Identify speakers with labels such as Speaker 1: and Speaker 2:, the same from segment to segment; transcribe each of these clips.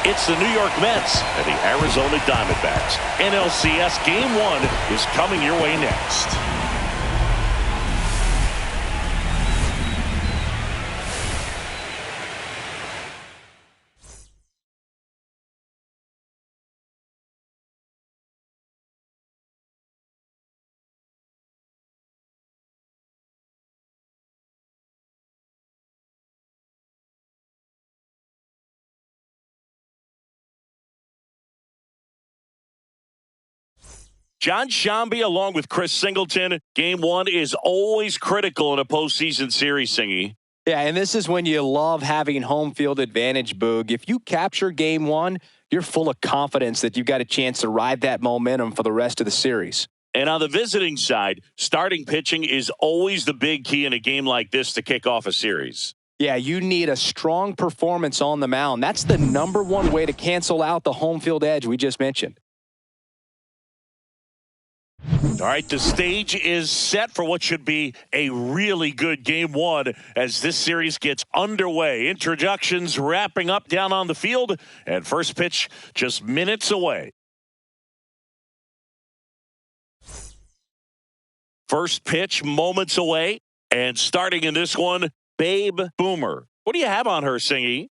Speaker 1: It's the New York Mets and the Arizona Diamondbacks. NLCS Game 1 is coming your way next. John Shambi along with Chris Singleton. Game 1 is always critical in a postseason series, Singy.
Speaker 2: Yeah, and this is when you love having home field advantage, Boog. If you capture Game 1, you're full of confidence that you've got a chance to ride that momentum for the rest of the series.
Speaker 1: And on the visiting side, starting pitching is always the big key in a game like this to kick off a series.
Speaker 2: Yeah, you need a strong performance on the mound. That's the #1 way to cancel out the home field edge we just mentioned.
Speaker 1: All right, the stage is set for what should be a really good Game 1 as this series gets underway. Introductions wrapping up down on the field, and first pitch just minutes away. First pitch moments away, and starting in this one, Babe Boomer. What do you have on her, Singy?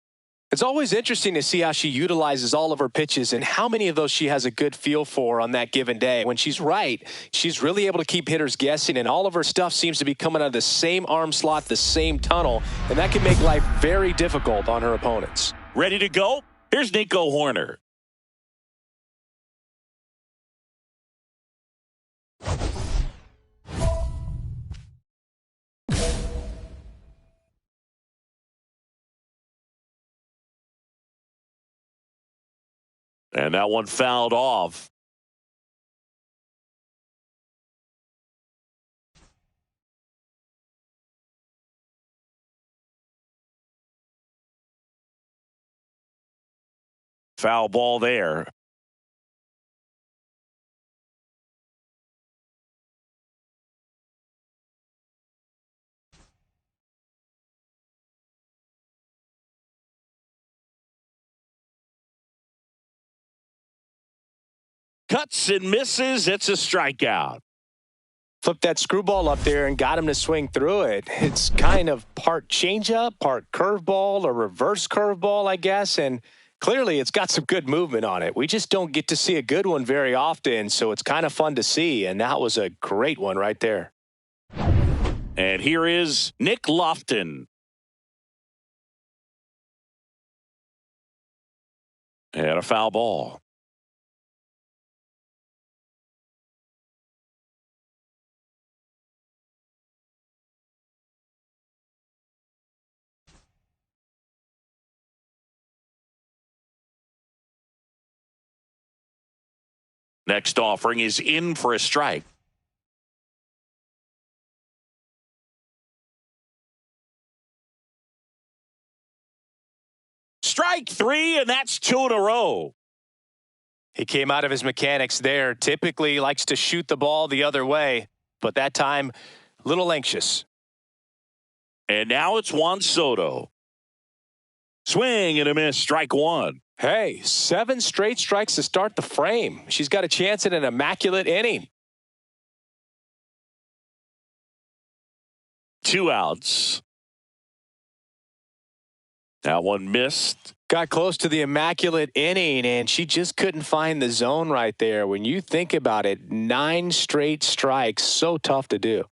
Speaker 2: It's always interesting to see how she utilizes all of her pitches and how many of those she has a good feel for on that given day. When she's right, she's really able to keep hitters guessing, and all of her stuff seems to be coming out of the same arm slot, the same tunnel, and that can make life very difficult on her opponents.
Speaker 1: Ready to go? Here's Nico Horner. And that one fouled off. Foul ball there. Cuts and misses. It's a strikeout.
Speaker 2: Flipped that screwball up there and got him to swing through it. It's kind of part changeup, part curveball, or reverse curveball, I guess. And clearly it's got some good movement on it. We just don't get to see a good one very often, so it's kind of fun to see. And that was a great one right there.
Speaker 1: And here is Nick Lofton. And a foul ball. Next offering is in for a strike. Strike 3, and that's 2 in a row.
Speaker 2: He came out of his mechanics there. Typically likes to shoot the ball the other way, but that time, a little anxious.
Speaker 1: And now it's Juan Soto. Swing and a miss, strike 1.
Speaker 2: Hey, 7 straight strikes to start the frame. She's got a chance at an immaculate inning.
Speaker 1: 2 outs. That one missed.
Speaker 2: Got close to the immaculate inning, and she just couldn't find the zone right there. When you think about it, 9 straight strikes, so tough to do.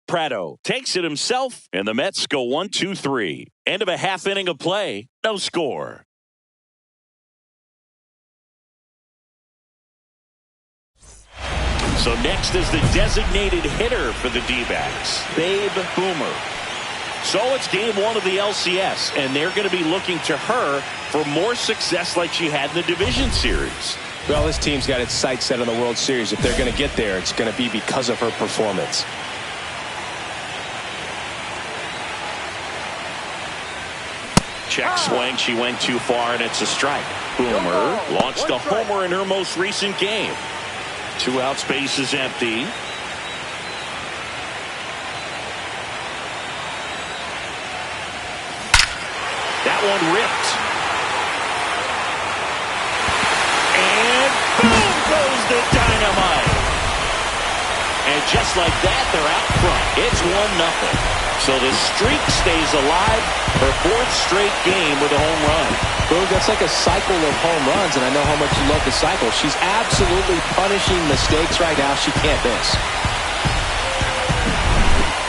Speaker 1: Prado takes it himself, and the Mets go 1-2-3. End of a half inning of play, no score. So next is the designated hitter for the D-backs, Babe Boomer. So it's Game 1 of the LCS, and they're going to be looking to her for more success like she had in the division series.
Speaker 2: Well, this team's got its sights set on the World Series. If they're going to get there, it's going to be because of her performance.
Speaker 1: Check swing. She went too far, and it's a strike. Boomer launched a homer in her most recent game. 2 outs, base is empty. That one ripped. just like that, they're out front. It's 1-0. So the streak stays alive. Her fourth straight game with a home run.
Speaker 2: Boog, that's like a cycle of home runs, and I know how much you love the cycle. She's absolutely punishing mistakes right now. She can't miss.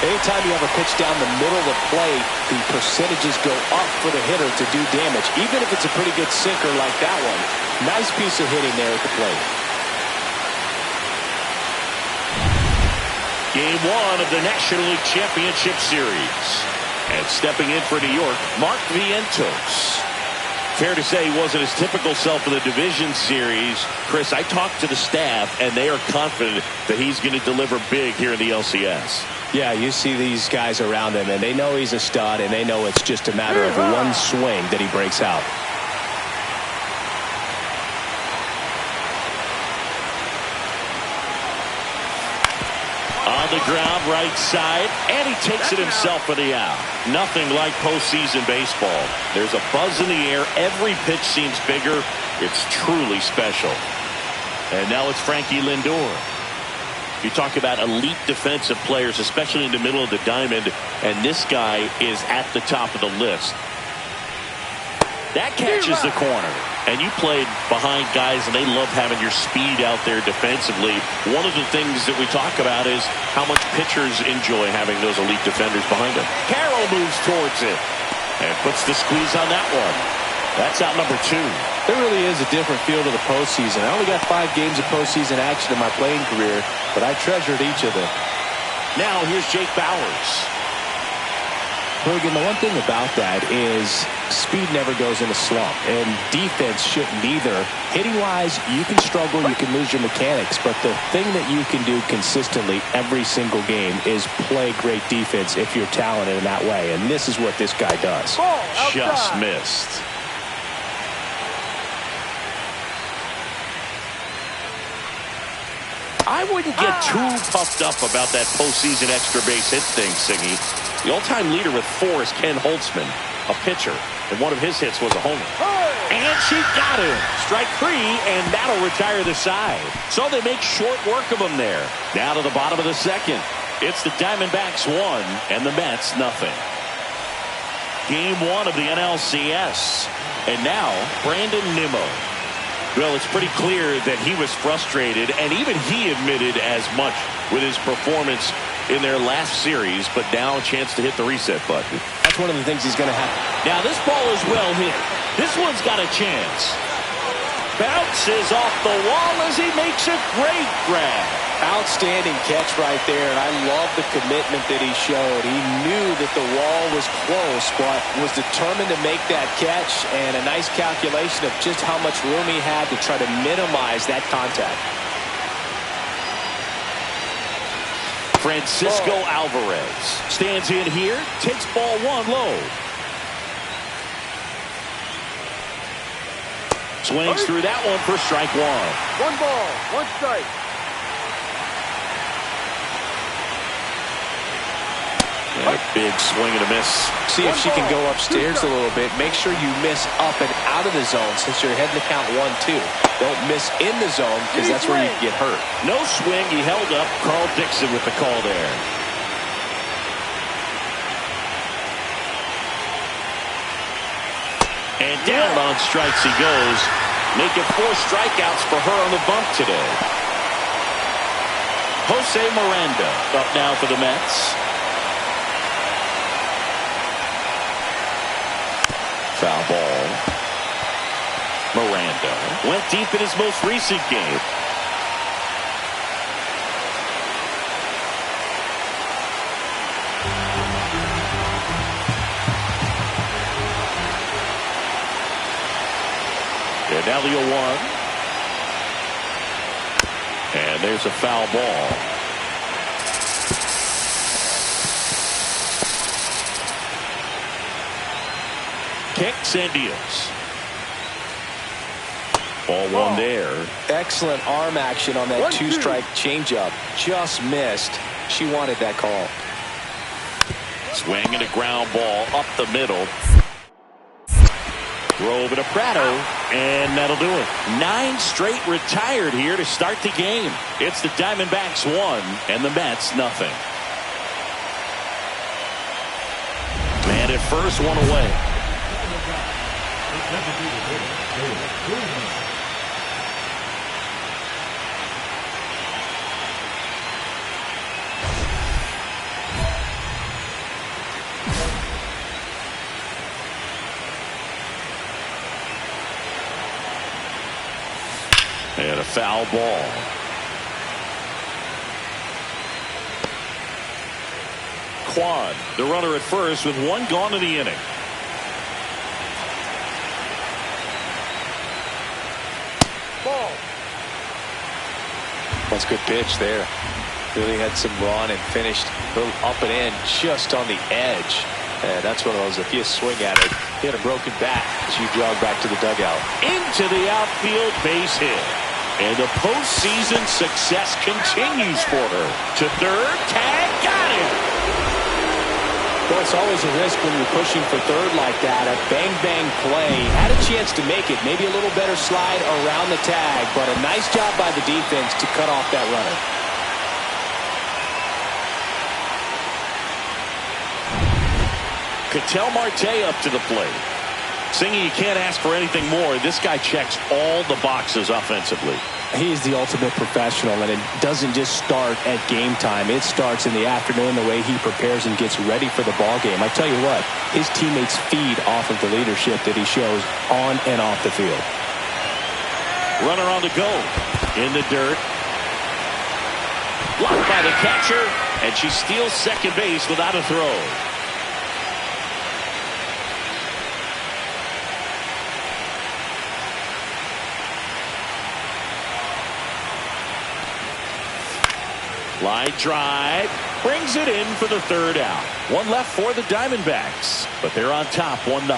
Speaker 2: Anytime you have a pitch down the middle of the plate, the percentages go up for the hitter to do damage, even if it's a pretty good sinker like that one. Nice piece of hitting there at the plate.
Speaker 1: Game 1 of the National League Championship Series. And stepping in for New York, Mark Vientos. Fair to say he wasn't his typical self in the division series. Chris, I talked to the staff, and they are confident that he's going to deliver big here in the LCS.
Speaker 2: Yeah, you see these guys around him, and they know he's a stud, and they know it's just a matter of one swing that he breaks out.
Speaker 1: On the ground, right side, and he takes it himself for the out. Nothing like postseason baseball. There's a buzz in the air. Every pitch seems bigger. It's truly special. And now it's Frankie Lindor. You talk about elite defensive players, especially in the middle of the diamond, and this guy is at the top of the list. That catches the corner. And you played behind guys, and they love having your speed out there defensively. One of the things that we talk about is how much pitchers enjoy having those elite defenders behind them. Carroll moves towards it and puts the squeeze on that one. That's out number 2.
Speaker 2: There really is a different feel to the postseason. I only got 5 games of postseason action in my playing career, but I treasured each of them.
Speaker 1: Now here's Jake Bauers.
Speaker 2: Bergen, the one thing about that is speed never goes in a slump, and defense shouldn't either. Hitting-wise, you can struggle, you can lose your mechanics, but the thing that you can do consistently every single game is play great defense if you're talented in that way, and this is what this guy does.
Speaker 1: Just missed. I wouldn't get too puffed up about that postseason extra base hit thing, Siggy. The all-time leader with 4 is Ken Holtzman, a pitcher, and one of his hits was a homer. And she got him. Strike 3, and that'll retire the side. So they make short work of him there. Now to the bottom of the second. It's the Diamondbacks 1 and the Mets nothing. Game 1 of the NLCS. And now, Brandon Nimmo. Well, it's pretty clear that he was frustrated, and even he admitted as much with his performance in their last series, but now a chance to hit the reset button.
Speaker 2: That's one of the things he's going to have.
Speaker 1: Now this ball is well hit. This one's got a chance. Bounces off the wall as he makes a great grab.
Speaker 2: Outstanding catch right there, and I love the commitment that he showed. He knew that the wall was close, but was determined to make that catch, and a nice calculation of just how much room he had to try to minimize that contact.
Speaker 1: Francisco Alvarez stands in here, takes ball 1 low. Swings through that one for strike 1.
Speaker 3: 1 ball, 1 strike.
Speaker 1: And a big swing and a miss.
Speaker 2: See if she can go upstairs a little bit. Make sure you miss up and out of the zone since you're heading to count 1-2. Don't miss in the zone because that's where you can get hurt.
Speaker 1: No swing. He held up. Carl Dixon with the call there. And down on strikes he goes, making 4 strikeouts for her on the bump today. Jose Miranda up now for the Mets. Foul ball. Miranda went deep in his most recent game. And now the 0-1. And there's a foul ball. Kicks and deals. Ball 1 there.
Speaker 2: Excellent arm action on that 2-strike changeup. Just missed. She wanted that call.
Speaker 1: Swing and a ground ball up the middle. Drove to Prado. And that'll do it. 9 straight retired here to start the game. It's the Diamondbacks 1 and the Mets nothing. Man at first, 1 away. And a foul ball. Quan, the runner at first with 1 gone in the inning.
Speaker 3: Ball.
Speaker 2: That's a good pitch there. Really had some run and finished a little up and in just on the edge. That's one of those, if you swing at it, he had a broken bat as you jog back to the dugout.
Speaker 1: Into the outfield, base hit. And the postseason success continues for her. To third, tag, got it.
Speaker 2: Well, it's always a risk when you're pushing for third like that. A bang-bang play. Had a chance to make it. Maybe a little better slide around the tag, but a nice job by the defense to cut off that runner.
Speaker 1: Ketel Marte up to the plate. Singy, you can't ask for anything more. This guy checks all the boxes offensively.
Speaker 2: He is the ultimate professional, and it doesn't just start at game time. It starts in the afternoon, the way he prepares and gets ready for the ball game. I tell you what, his teammates feed off of the leadership that he shows on and off the field.
Speaker 1: Runner on the go. In the dirt. Blocked by the catcher, and she steals second base without a throw. Line drive, brings it in for the third out. 1 left for the Diamondbacks, but they're on top 1-0.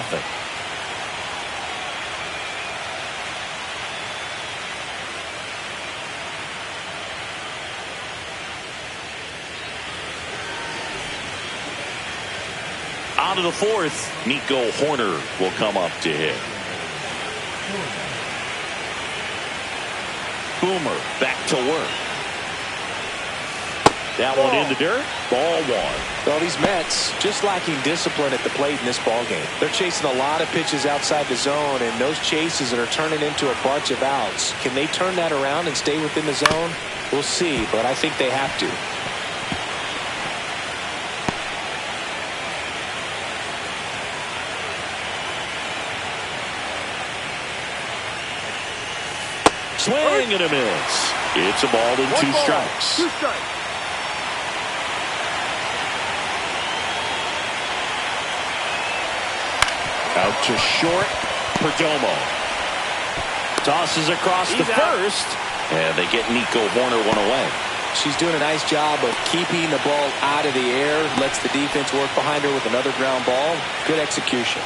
Speaker 1: On to the 4th, Nico Horner will come up to hit. Boomer back to work. That one in the dirt. Ball 1.
Speaker 2: Well, these Mets just lacking discipline at the plate in this ball game. They're chasing a lot of pitches outside the zone, and those chases are turning into a bunch of outs. Can they turn that around and stay within the zone? We'll see, but I think they have to.
Speaker 1: Swing and a miss. It's a ball and 2 strikes.
Speaker 3: 2 strikes.
Speaker 1: Out to short, Perdomo. Tosses across the first, and they get Nico Horner 1 away.
Speaker 2: She's doing a nice job of keeping the ball out of the air, lets the defense work behind her with another ground ball. Good execution.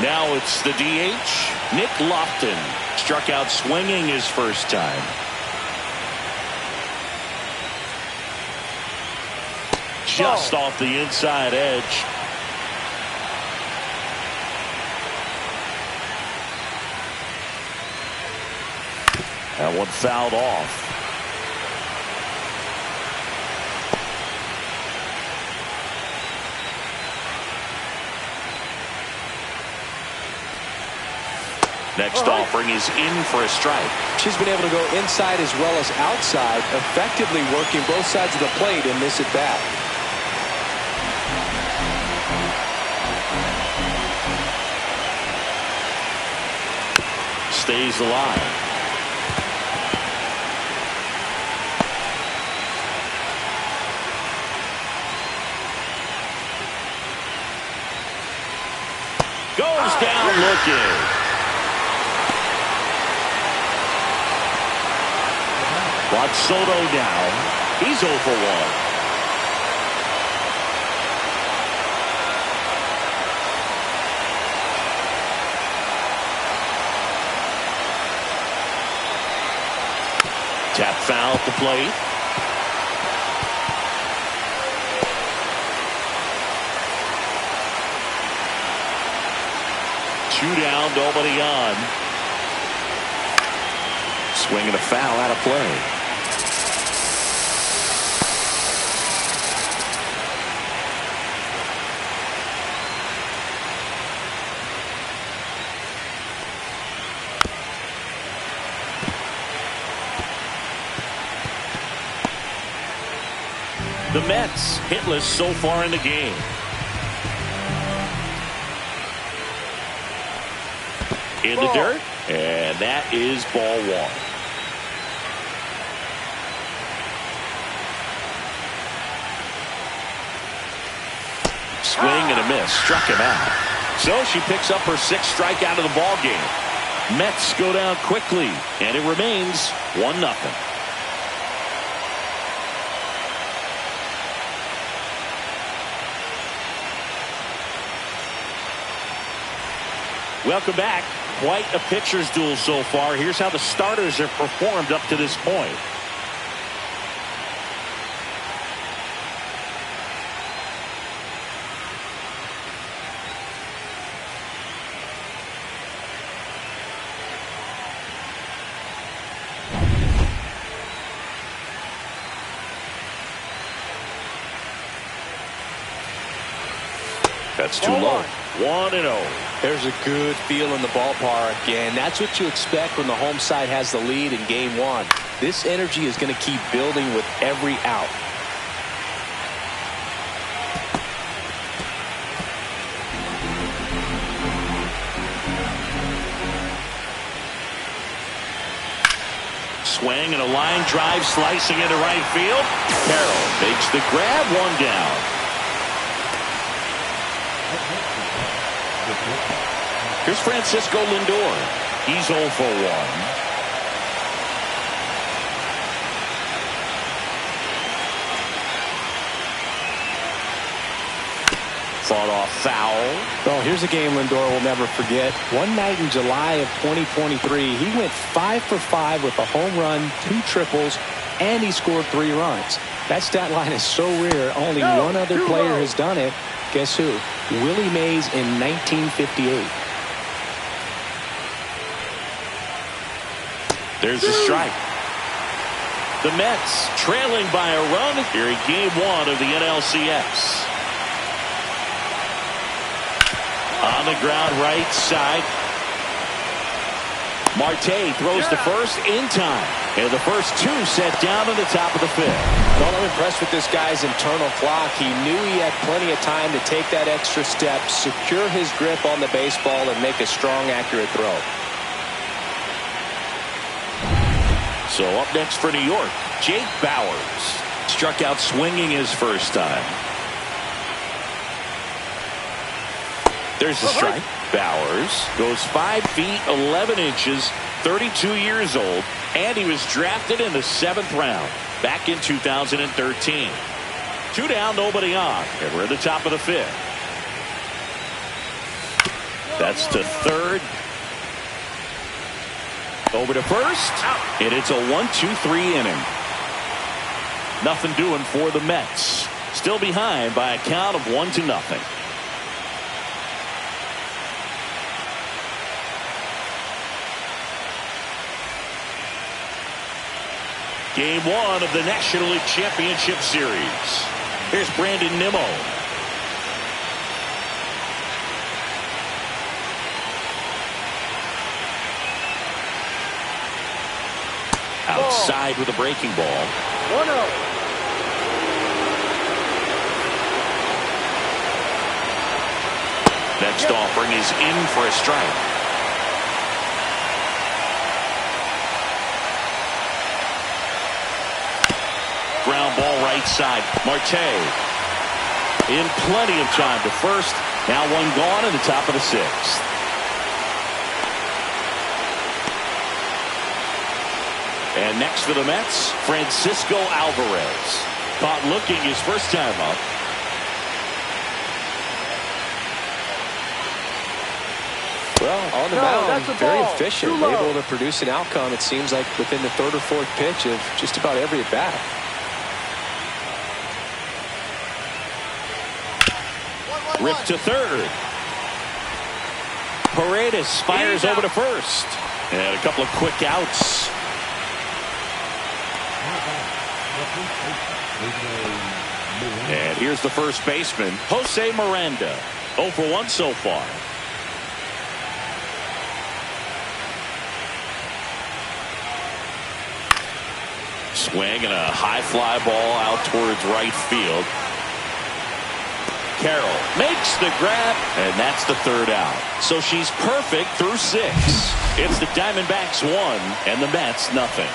Speaker 1: Now it's the DH, Nick Lofton. Struck out swinging his first time. Just off the inside edge. That one fouled off. Next offering is in for a strike.
Speaker 2: She's been able to go inside as well as outside, effectively working both sides of the plate in this at bat.
Speaker 1: Stays alive. Goes down looking. Juan Soto down. He's 0 for 1. Tap foul at the plate. Two down, nobody on. Swing and a foul out of play. The Mets hitless so far in the game. In the dirt, and that is ball one. Swing and a miss, struck him out. So she picks up her sixth strikeout of the ball game. Mets go down quickly, and it remains 1-0. Welcome back. Quite a pitcher's duel so far. Here's how the starters have performed up to this point. That's too low. 1-0.
Speaker 2: There's a good feel in the ballpark, and that's what you expect when the home side has the lead in game one. This energy is going to keep building with every out.
Speaker 1: Swing and a line drive slicing into right field. Carroll makes the grab, one down. Here's Francisco Lindor. He's 0 for 1. Fought off foul.
Speaker 2: Well, here's a game Lindor will never forget. One night in July of 2023, he went 5 for 5 with a home run, 2 triples, and he scored 3 runs. That stat line is so rare. Only one other player has done it. Guess who? Willie Mays in 1958.
Speaker 1: There's a strike. The Mets trailing by a run here in game one of the NLCS. On the ground right side. Marte throws to first in time. And the first 2 set down on the top of the 5th.
Speaker 2: Well, I'm impressed with this guy's internal clock. He knew he had plenty of time to take that extra step, secure his grip on the baseball, and make a strong, accurate throw.
Speaker 1: So up next for New York, Jake Bauers. Struck out swinging his first time. There's the strike. Bauers goes 5 feet 11 inches, 32 years old, and he was drafted in the 7th round back in 2013. 2 down, nobody on, and we're at the top of the 5th. That's to third. Over to first, and it's a 1-2-3 inning. Nothing doing for the Mets. Still behind by a count of 1-0. Game one of the National League Championship Series. Here's Brandon Nimmo. Outside with a breaking ball.
Speaker 3: 1-0.
Speaker 1: Next offering is in for a strike. Ground ball right side. Marte in plenty of time to first. Now one gone in the top of the 6th. And next for the Mets, Francisco Alvarez. Caught looking his first time up.
Speaker 2: Well, on the mound, very efficient, able to produce an outcome, it seems like, within the 3rd or 4th pitch of just about every at-bat.
Speaker 1: Ripped to third. Paredes fires over to first. And a couple of quick outs. And here's the first baseman, Jose Miranda. 0 for 1 so far. Swing and a high fly ball out towards right field. Carroll makes the grab, and that's the third out. So she's perfect through 6. It's the Diamondbacks 1 and the Mets nothing.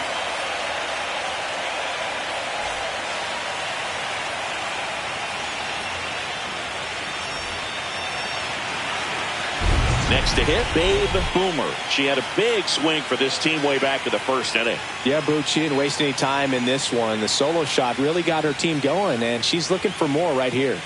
Speaker 1: Next to hit, Babe Boomer. She had a big swing for this team way back in the first inning.
Speaker 2: Yeah, Boog, she didn't waste any time in this one. The solo shot really got her team going, and she's looking for more right here.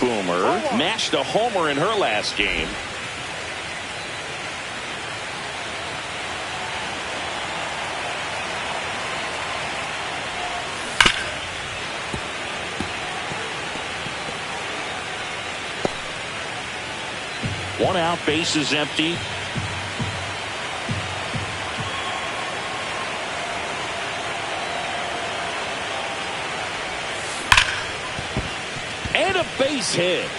Speaker 1: Boomer mashed a homer in her last game. One out, base is empty. And a base hit.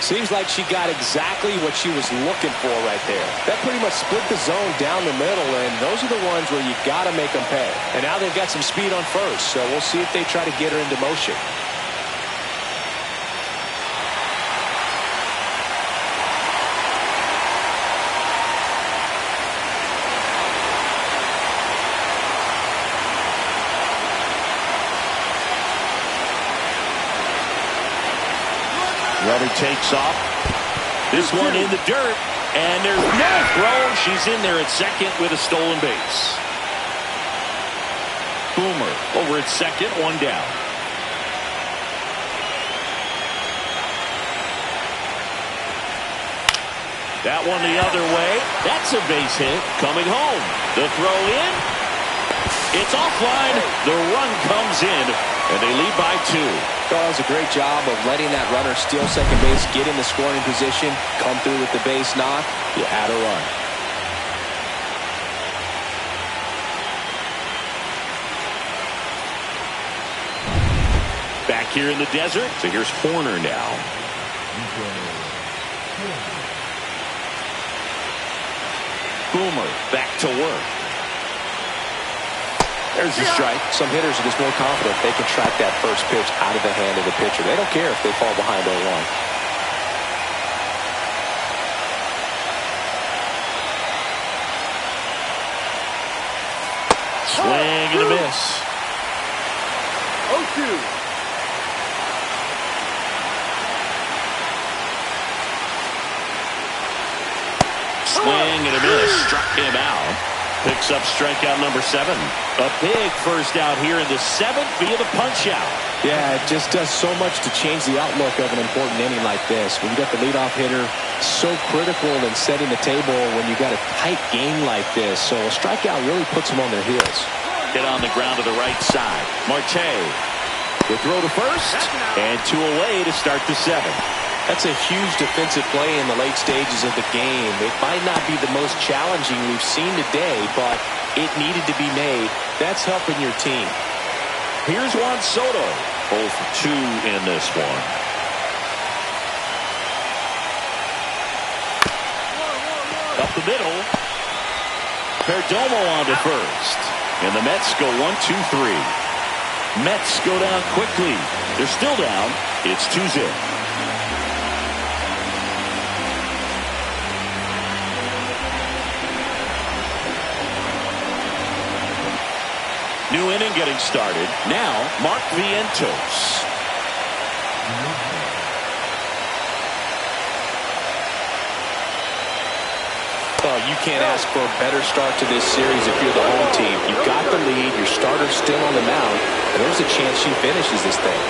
Speaker 2: Seems like she got exactly what she was looking for right there. That pretty much split the zone down the middle, and those are the ones where you got to make them pay. And now they've got some speed on first, so we'll see if they try to get her into motion.
Speaker 1: Runner takes off. This one in the dirt. And there's no throw. She's in there at second with a stolen base. Boomer over at second, 1 down. That one the other way. That's a base hit. Coming home. The throw in. It's offline. The run comes in. And they lead by 2.
Speaker 2: Does a great job of letting that runner steal second base, get in the scoring position, come through with the base knock. You had a run.
Speaker 1: Back here in the desert. So here's Horner now. Boomer back to work.
Speaker 2: There's the strike. Some hitters are just more confident they can track that first pitch out of the hand of the pitcher. They don't care if they fall behind 0-1.
Speaker 1: Swing and a miss.
Speaker 3: 0-2.
Speaker 1: Swing and a miss. Struck him out. Picks up strikeout number 7. A big first out here in the 7th via the punch out.
Speaker 2: Yeah, it just does so much to change the outlook of an important inning like this. When you got the leadoff hitter, so critical in setting the table when you got a tight game like this. So a strikeout really puts them on their heels.
Speaker 1: Hit on the ground to the right side. Marte. The throw to first. And 2 away to start the 7th.
Speaker 2: That's a huge defensive play in the late stages of the game. It might not be the most challenging we've seen today, but it needed to be made. That's helping your team.
Speaker 1: Here's Juan Soto. 0 for 2 in this one. Up the middle. Perdomo on to first. And the Mets go 1-2-3. Mets go down quickly. They're still down. It's 2-0. New inning getting started. Now, Mark Vientos.
Speaker 2: Oh, you can't ask for a better start to this series if you're the home team. You've got the lead. Your starter's still on the mound. And there's a chance she finishes this thing.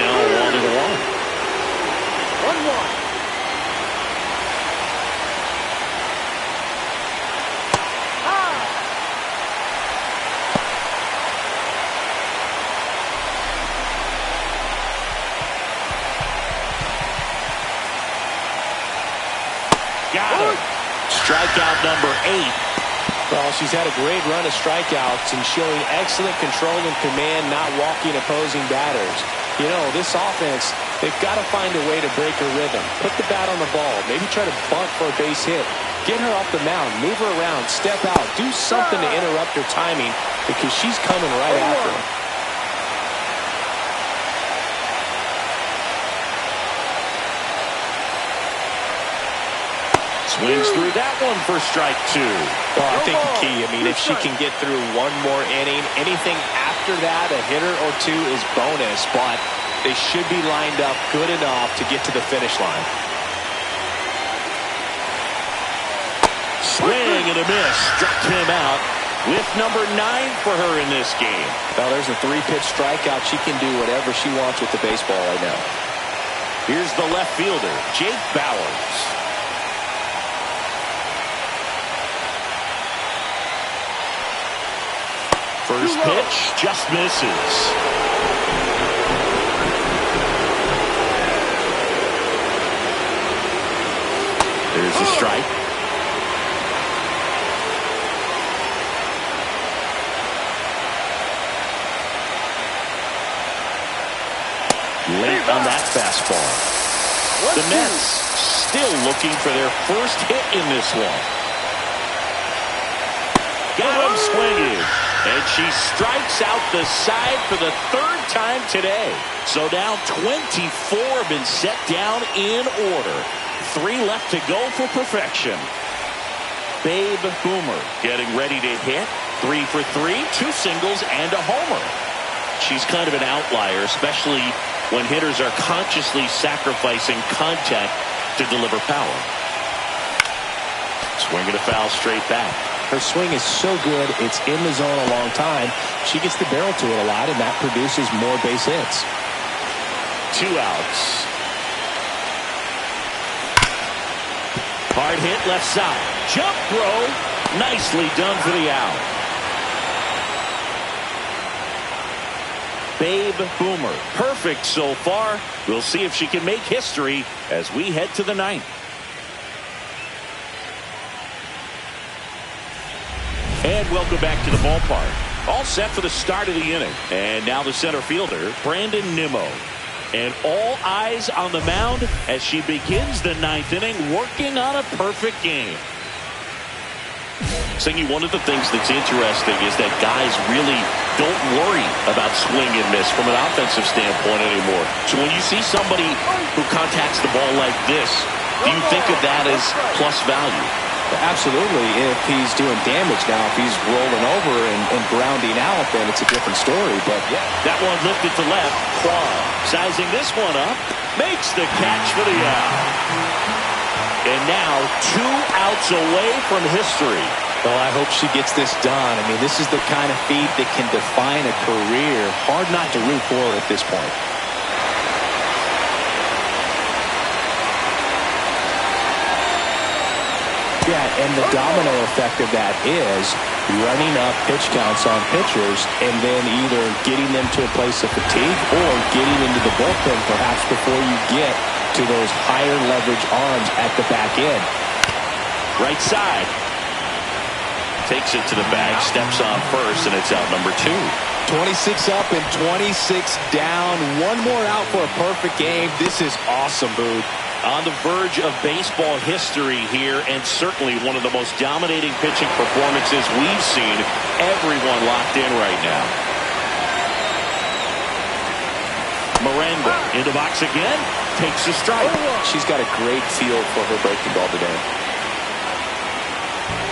Speaker 1: Now 1-1.
Speaker 3: 1-1.
Speaker 1: 8.
Speaker 2: Well, she's had a great run of strikeouts and showing excellent control and command, not walking opposing batters. You know, this offense, they've got to find a way to break her rhythm. Put the bat on the ball. Maybe try to bunt for a base hit. Get her off the mound. Move her around. Step out. Do something to interrupt her timing because she's coming right after her.
Speaker 1: Swings through that one for strike 2.
Speaker 2: Well, I think the key, if she can get through one more inning, anything after that, a hitter or two is bonus, but they should be lined up good enough to get to the finish line.
Speaker 1: Swing and a miss. Struck him out with number 9 for her in this game.
Speaker 2: Well, there's a 3-pitch strikeout. She can do whatever she wants with the baseball right now.
Speaker 1: Here's the left fielder, Jake Bowers. First pitch just misses. There's a strike. Late on that fastball. The Mets still looking for their first hit in this one. Got him swinging. And she strikes out the side for the 3rd time today. So now 24 have been set down in order. 3 left to go for perfection. Babe Boomer getting ready to hit. 3 for 3, 2 singles and a homer. She's kind of an outlier, especially when hitters are consciously sacrificing contact to deliver power. Swing and a foul straight back.
Speaker 2: Her swing is so good, it's in the zone a long time. She gets the barrel to it a lot, and that produces more base hits.
Speaker 1: 2 outs. Hard hit left side. Jump throw. Nicely done for the out. Babe Boomer. Perfect so far. We'll see if she can make history as we head to the 9th. And welcome back to the ballpark. All set for the start of the inning. And now the center fielder, Brandon Nimmo. And all eyes on the mound as she begins the 9th inning, working on a perfect game. Singy, one of the things that's interesting is that guys really don't worry about swing and miss from an offensive standpoint anymore. So when you see somebody who contacts the ball like this, do you think of that as plus value?
Speaker 2: Absolutely. If he's doing damage now, if he's rolling over and grounding out, then it's a different story. But
Speaker 1: yeah, that one lifted to left. Quam sizing this one up, makes the catch for the out. And now 2 outs away from history.
Speaker 2: Well, I hope she gets this done. This is the kind of feat that can define a career. Hard not to root for her at this point. Yeah, and the domino effect of that is running up pitch counts on pitchers and then either getting them to a place of fatigue or getting into the bullpen perhaps before you get to those higher leverage arms at the back end.
Speaker 1: Right side. Takes it to the bag, steps on first, and it's out number 2.
Speaker 2: 26 up and 26 down. One more out for a perfect game. This is awesome, Boog.
Speaker 1: On the verge of baseball history here, and certainly one of the most dominating pitching performances we've seen. Everyone locked in right now. Miranda in the box again, takes a strike.
Speaker 2: She's got a great feel for her breaking ball today.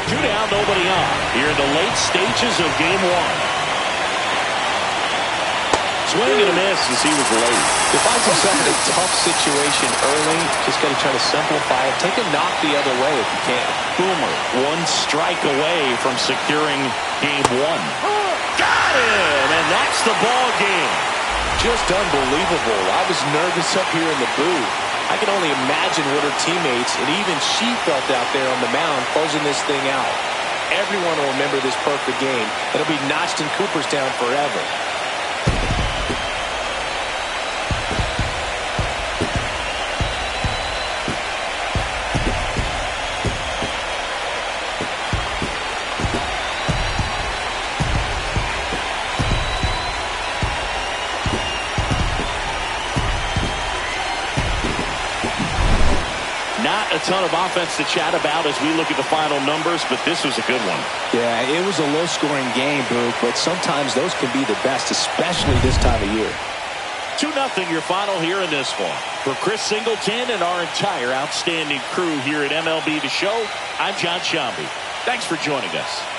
Speaker 1: 2 down, nobody on. Here in the late stages of game 1. Swing and a miss as he was late.
Speaker 2: He finds himself in a tough situation early. Just got to try to simplify it. Take a knock the other way if you can.
Speaker 1: Boomer, 1 strike away from securing game 1. Got him, and that's the ball game.
Speaker 2: Just unbelievable. I was nervous up here in the booth. I can only imagine what her teammates and even she felt out there on the mound closing this thing out. Everyone will remember this perfect game. It'll be notched in Cooperstown forever.
Speaker 1: a ton of offense to chat about as we look at the final numbers, but this was a good one.
Speaker 4: Yeah, it was a low-scoring game, Boog, but sometimes those can be the best, especially this time of year.
Speaker 1: 2-0 your final here in this one. For Chris Singleton and our entire outstanding crew here at MLB The Show, I'm John Shambi. Thanks for joining us.